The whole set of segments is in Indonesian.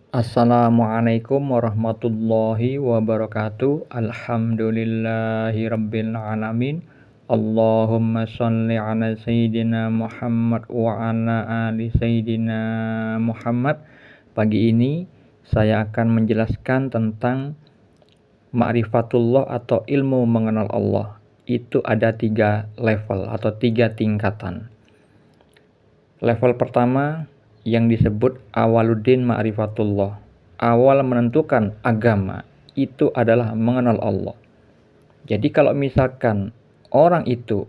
Assalamualaikum warahmatullahi wabarakatuh. Alhamdulillahi rabbil alamin. Allahumma sholli ala sayyidina Muhammad wa ala ali sayyidina Muhammad. Pagi ini saya akan menjelaskan tentang ma'rifatullah atau ilmu mengenal Allah. Itu ada 3 level atau 3 tingkatan. Level pertama yang disebut awaluddin ma'rifatullah. Awal menentukan agama itu adalah mengenal Allah. Jadi kalau misalkan orang itu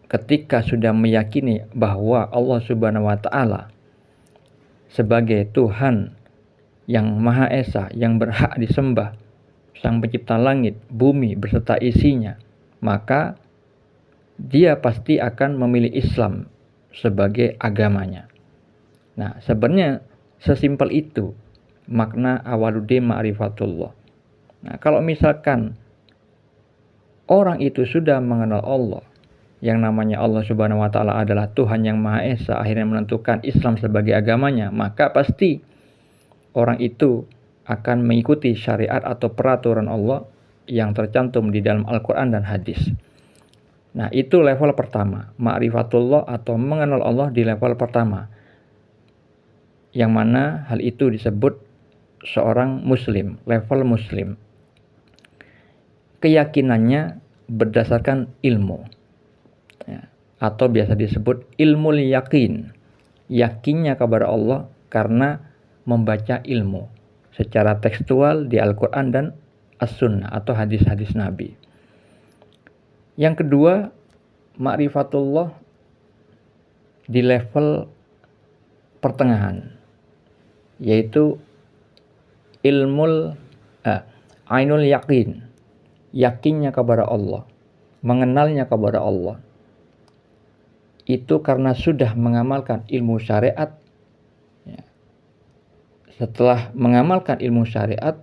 ketika sudah meyakini bahwa Allah Subhanahu wa taala sebagai Tuhan yang Maha Esa, yang berhak disembah, Sang Pencipta langit, bumi beserta isinya, maka dia pasti akan memilih Islam sebagai agamanya. Nah, sebenarnya sesimpel itu makna awaluddin ma'rifatullah. Nah, kalau misalkan orang itu sudah mengenal Allah, yang namanya Allah Subhanahu wa taala adalah Tuhan yang Maha Esa, akhirnya menentukan Islam sebagai agamanya, maka pasti orang itu akan mengikuti syariat atau peraturan Allah yang tercantum di dalam Al-Quran dan hadis. Nah, itu level pertama, ma'rifatullah atau mengenal Allah di level pertama. Yang mana hal itu disebut seorang muslim, level muslim. Keyakinannya berdasarkan ilmu. Ya, atau biasa disebut ilmu yakin. Yakinnya kepada Allah karena membaca ilmu secara tekstual di Al-Quran dan As-Sunnah atau hadis-hadis Nabi. Yang kedua, ma'rifatullah di level pertengahan, yaitu ainul yakin, yakinnya kepada Allah, mengenalnya kepada Allah. Itu karena sudah mengamalkan ilmu syariat. Setelah mengamalkan ilmu syariat,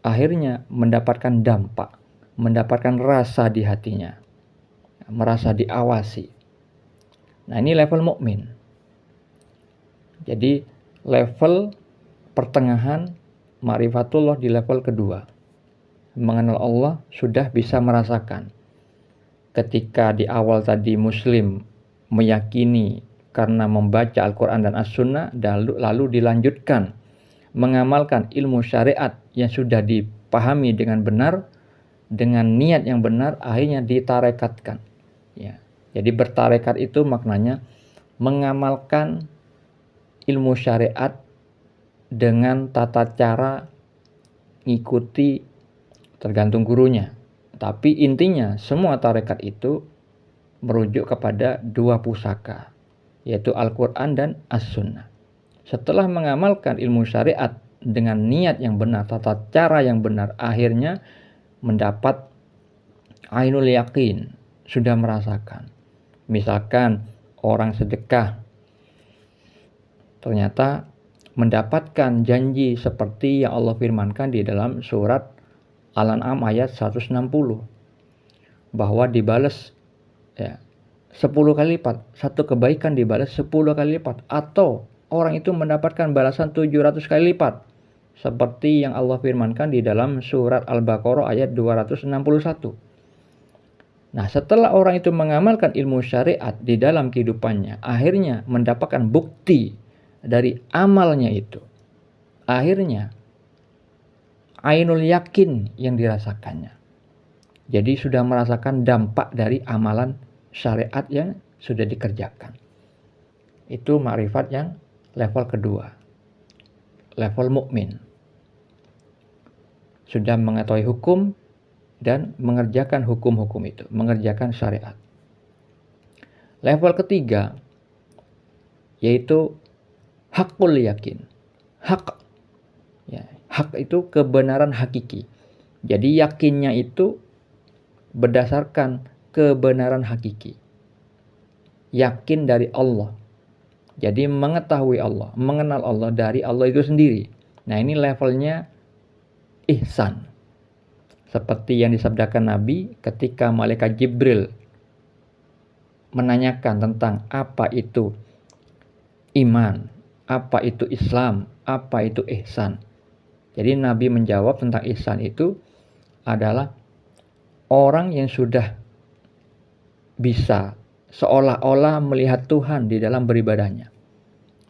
akhirnya mendapatkan dampak, mendapatkan rasa di hatinya, merasa diawasi. Nah, ini level mukmin. Jadi level pertengahan ma'rifatullah di level kedua. Mengenal Allah sudah bisa merasakan. Ketika di awal tadi muslim meyakini karena membaca Al-Quran dan As-Sunnah, lalu dilanjutkan mengamalkan ilmu syariat yang sudah dipahami dengan benar, dengan niat yang benar, akhirnya ditarekatkan. Ya. Jadi bertarekat itu maknanya mengamalkan ilmu syariat dengan tata cara ngikuti tergantung gurunya. Tapi intinya semua tarekat itu merujuk kepada 2 pusaka, yaitu Al-Quran dan As-Sunnah. Setelah mengamalkan ilmu syariat dengan niat yang benar, tata cara yang benar, akhirnya mendapat ainul yakin, sudah merasakan. Misalkan orang sedekah, ternyata mendapatkan janji seperti yang Allah firmankan di dalam surat Al-An'am ayat 160, bahwa dibalas 10 kali lipat, satu kebaikan dibalas 10 kali lipat, atau orang itu mendapatkan balasan 700 kali lipat, seperti yang Allah firmankan di dalam surat Al-Baqarah ayat 261. Nah, setelah orang itu mengamalkan ilmu syariat di dalam kehidupannya, akhirnya mendapatkan bukti dari amalnya itu, akhirnya ainul yakin yang dirasakannya. Jadi sudah merasakan dampak dari amalan syariat yang sudah dikerjakan. Itu ma'rifat yang level kedua, level mukmin. Sudah mengetahui hukum dan mengerjakan hukum-hukum itu, mengerjakan syariat. Level ketiga yaitu hakul yakin. Hak, hak itu kebenaran hakiki. Jadi yakinnya itu berdasarkan kebenaran hakiki. Yakin dari Allah. Jadi mengetahui Allah, mengenal Allah dari Allah itu sendiri. Nah, ini levelnya ihsan. Seperti yang disabdakan Nabi ketika malaikat Jibril menanyakan tentang apa itu iman, apa itu Islam, apa itu ihsan. Jadi Nabi menjawab tentang ihsan itu adalah orang yang sudah bisa seolah-olah melihat Tuhan di dalam beribadahnya.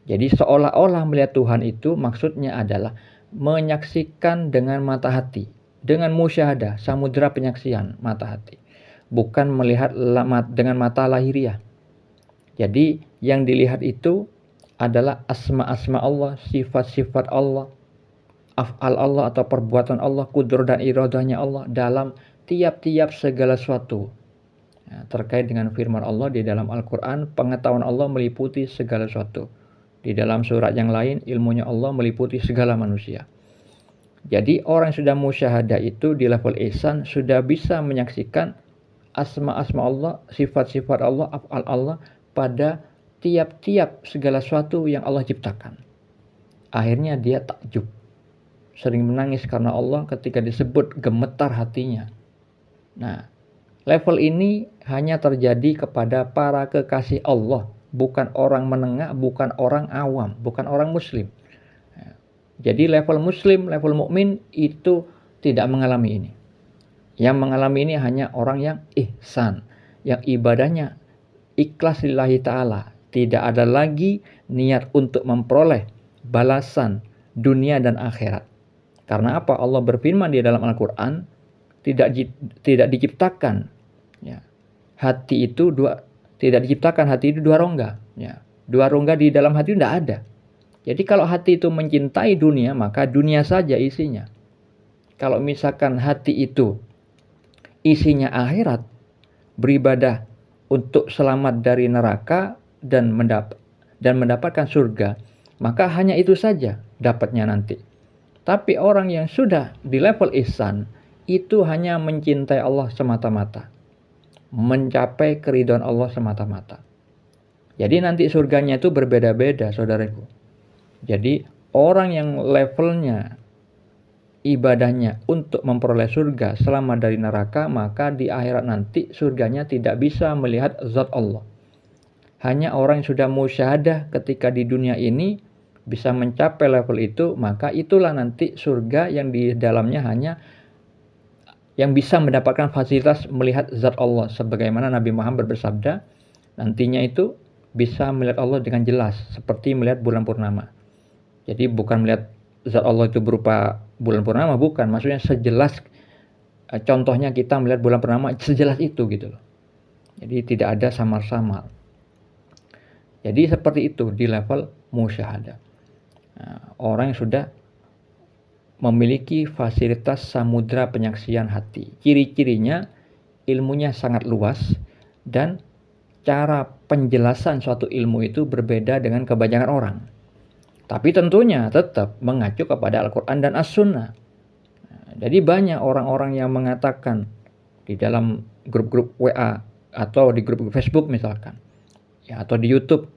Jadi seolah-olah melihat Tuhan itu maksudnya adalah menyaksikan dengan mata hati, dengan musyahadah, samudera penyaksian mata hati, bukan melihat dengan mata lahiriah. Jadi yang dilihat itu adalah asma-asma Allah, sifat-sifat Allah, af'al Allah atau perbuatan Allah, kudrah dan iradahnya Allah dalam tiap-tiap segala sesuatu. Ya, terkait dengan firman Allah di dalam Al-Quran, pengetahuan Allah meliputi segala sesuatu. Di dalam surat yang lain, ilmunya Allah meliputi segala manusia. Jadi orang yang sudah musyahadah itu di level ihsan sudah bisa menyaksikan asma-asma Allah, sifat-sifat Allah, af'al Allah pada tiap-tiap segala sesuatu yang Allah ciptakan. Akhirnya dia takjub, sering menangis karena Allah ketika disebut gemetar hatinya. Nah, level ini hanya terjadi kepada para kekasih Allah, bukan orang menengah, bukan orang awam, bukan orang muslim. Jadi level muslim, level mukmin itu tidak mengalami ini. Yang mengalami ini hanya orang yang ihsan, yang ibadahnya ikhlas lillahi ta'ala. Tidak ada lagi niat untuk memperoleh balasan dunia dan akhirat. Karena apa? Allah berfirman di dalam Al-Quran, tidak diciptakan ya, hati itu tidak diciptakan hati itu dua rongga. Ya. Dua rongga di dalam hati itu tidak ada. Jadi kalau hati itu mencintai dunia, maka dunia saja isinya. Kalau misalkan hati itu isinya akhirat, beribadah untuk selamat dari neraka dan mendapatkan surga, maka hanya itu saja dapatnya nanti. Tapi orang yang sudah di level ihsan itu hanya mencintai Allah semata-mata, mencapai keridhaan Allah semata-mata. Jadi nanti surganya itu berbeda-beda, saudaraku. Jadi orang yang levelnya ibadahnya untuk memperoleh surga selamat dari neraka, maka di akhirat nanti surganya tidak bisa melihat zat Allah. Hanya orang yang sudah musyahadah ketika di dunia ini bisa mencapai level itu, maka itulah nanti surga yang di dalamnya hanya yang bisa mendapatkan fasilitas melihat zat Allah. Sebagaimana Nabi Muhammad bersabda, nantinya itu bisa melihat Allah dengan jelas seperti melihat bulan purnama. Jadi bukan melihat zat Allah itu berupa bulan purnama, bukan. Maksudnya sejelas, contohnya kita melihat bulan purnama sejelas itu gitu loh. Jadi tidak ada samar-samar. Jadi seperti itu di level musyahadah. Nah, orang yang sudah memiliki fasilitas samudra penyaksian hati. Ciri-cirinya ilmunya sangat luas dan cara penjelasan suatu ilmu itu berbeda dengan kebanyakan orang. Tapi tentunya tetap mengacu kepada Al-Quran dan As-Sunnah. Jadi banyak orang-orang yang mengatakan di dalam grup-grup WA atau di grup Facebook misalkan, ya, atau di YouTube,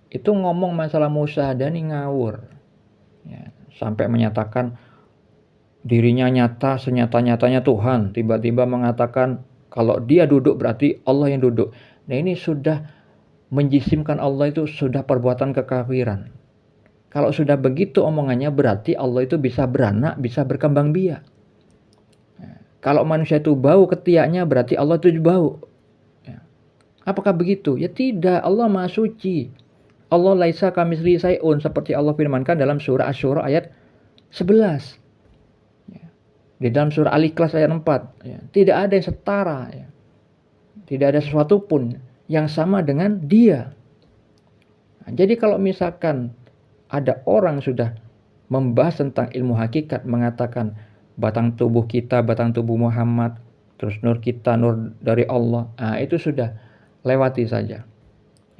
itu ngomong masalah musyahadah nih ngawur. Ya, sampai menyatakan dirinya nyata senyata-nyatanya Tuhan, tiba-tiba mengatakan kalau dia duduk berarti Allah yang duduk. Nah ini sudah menjisimkan Allah itu sudah perbuatan kekafiran. Kalau sudah begitu omongannya berarti Allah itu bisa beranak, bisa berkembang biak. Kalau manusia itu bau ketiaknya berarti Allah itu bau. Apakah begitu? Ya tidak, Allah Maha Suci. Allah laisa kamitslihi syai'un, seperti Allah firmankan dalam surah Asy-Syura ayat 11. Di dalam surah Al-Ikhlas ayat 4. Tidak ada yang setara. Tidak ada sesuatu pun yang sama dengan Dia. Nah, jadi kalau misalkan ada orang sudah membahas tentang ilmu hakikat, mengatakan batang tubuh kita, batang tubuh Muhammad, terus nur kita, nur dari Allah, nah, itu sudah lewati saja.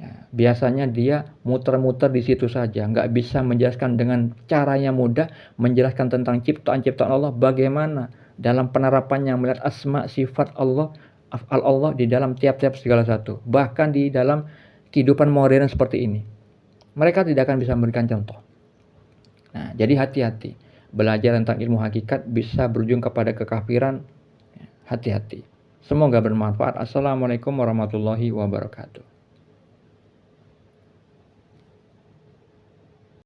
Ya, biasanya dia muter-muter di situ saja, nggak bisa menjelaskan dengan caranya mudah, menjelaskan tentang ciptaan-ciptaan Allah, bagaimana dalam penerapannya melihat asma, sifat Allah, af'al Allah di dalam tiap-tiap segala satu. Bahkan di dalam kehidupan modern seperti ini, mereka tidak akan bisa memberikan contoh. Nah, jadi hati-hati. Belajar tentang ilmu hakikat bisa berujung kepada kekafiran. Hati-hati. Semoga bermanfaat. Assalamualaikum warahmatullahi wabarakatuh.